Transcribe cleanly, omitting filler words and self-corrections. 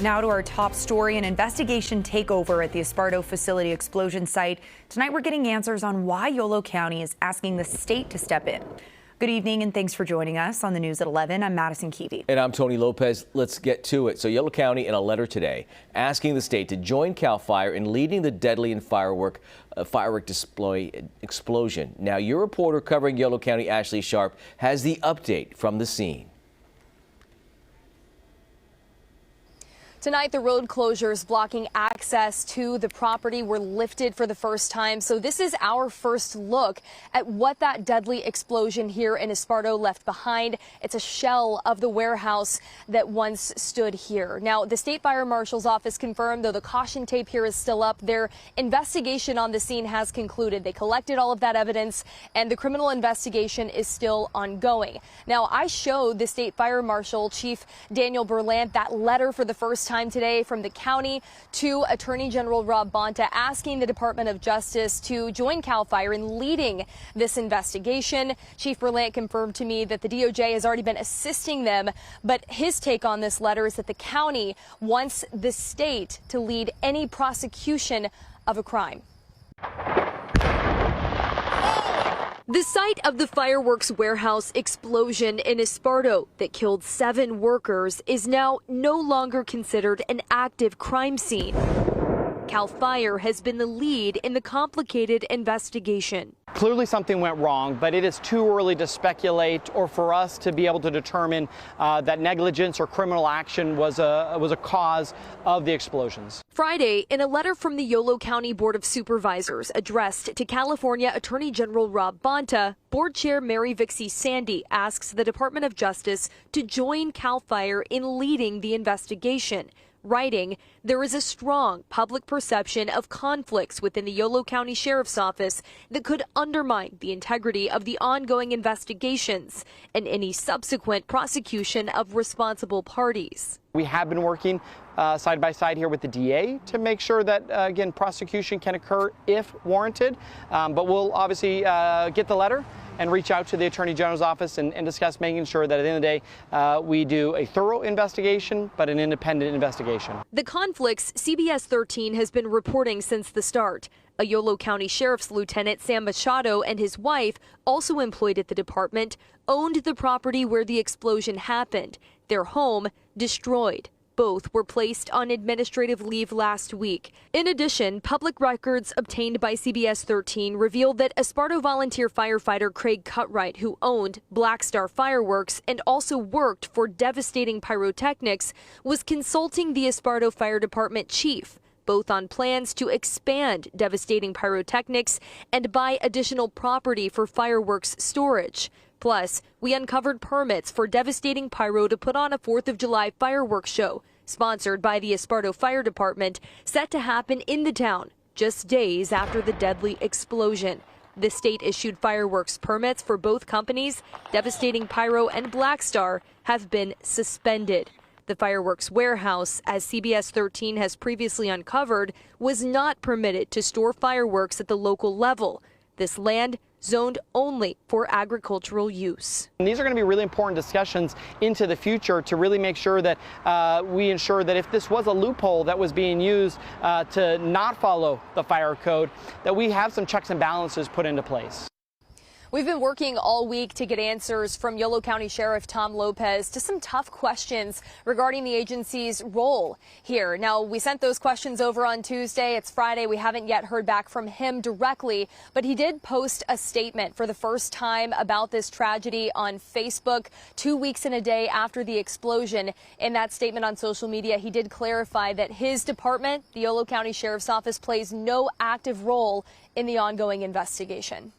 Now to our top story, an investigation takeover at the Esparto facility explosion site. Tonight we're getting answers on why Yolo County is asking the state to step in. Good evening and thanks for joining us on the news at 11. I'm Madison Keevy. And I'm Tony Lopez. Let's get to it. So Yolo County in a letter today asking the state to join CAL FIRE in leading the deadly and firework display explosion. Now your reporter covering Yolo County, Ashley Sharp, has the update from the scene. Tonight, the road closures blocking access to the property were lifted for the first time. So this is our first look at what that deadly explosion here in Esparto left behind. It's a shell of the warehouse that once stood here. Now, the state fire marshal's office confirmed, though the caution tape here is still up, their investigation on the scene has concluded. They collected all of that evidence and the criminal investigation is still ongoing. Now, I showed the state fire marshal, Chief Daniel Berlant, that letter for the first time today from the county to Attorney General Rob Bonta asking the Department of Justice to join CAL FIRE in leading this investigation. Chief Berlant confirmed to me that the DOJ has already been assisting them, but his take on this letter is that the county wants the state to lead any prosecution of a crime. The site of the fireworks warehouse explosion in Esparto that killed 7 workers is now no longer considered an active crime scene. CAL FIRE has been the lead in the complicated investigation. Clearly something went wrong, but it is too early to speculate or for us to be able to determine that negligence or criminal action was a cause of the explosions. Friday, in a letter from the Yolo County Board of Supervisors addressed to California Attorney General Rob Bonta, Board Chair Mary Vixie Sandy asks the Department of Justice to join CAL FIRE in leading the investigation. Writing, there is a strong public perception of conflicts within the Yolo County Sheriff's Office that could undermine the integrity of the ongoing investigations and any subsequent prosecution of responsible parties. We have been working side by side here with the DA to make sure that, again, prosecution can occur if warranted. But we'll obviously get the letter and reach out to the Attorney General's office and discuss making sure that at the end of the day we do a thorough investigation, but an independent investigation. The conflicts CBS 13 has been reporting since the start. A Yolo County Sheriff's Lieutenant Sam Machado and his wife, also employed at the department, owned the property where the explosion happened. Their home destroyed. Both were placed on administrative leave last week. In addition, public records obtained by CBS 13 revealed that Esparto volunteer firefighter Craig Cutright, who owned Black Star Fireworks and also worked for Devastating Pyrotechnics, was consulting the Esparto Fire Department chief, both on plans to expand Devastating Pyrotechnics and buy additional property for fireworks storage. Plus, we uncovered permits for Devastating Pyro to put on a 4th of July fireworks show, sponsored by the Esparto Fire Department, set to happen in the town just days after the deadly explosion. The state issued fireworks permits for both companies. Devastating Pyro and Black Star have been suspended. The fireworks warehouse, as CBS 13 has previously uncovered, was not permitted to store fireworks at the local level. This land zoned only for agricultural use. And these are going to be really important discussions into the future to really make sure that we ensure that if this was a loophole that was being used to not follow the fire code, that we have some checks and balances put into place. We've been working all week to get answers from Yolo County Sheriff Tom Lopez to some tough questions regarding the agency's role here. Now, we sent those questions over on Tuesday. It's Friday. We haven't yet heard back from him directly, but he did post a statement for the first time about this tragedy on Facebook 2 weeks and a day after the explosion. In that statement on social media, he did clarify that his department, the Yolo County Sheriff's Office, plays no active role in the ongoing investigation.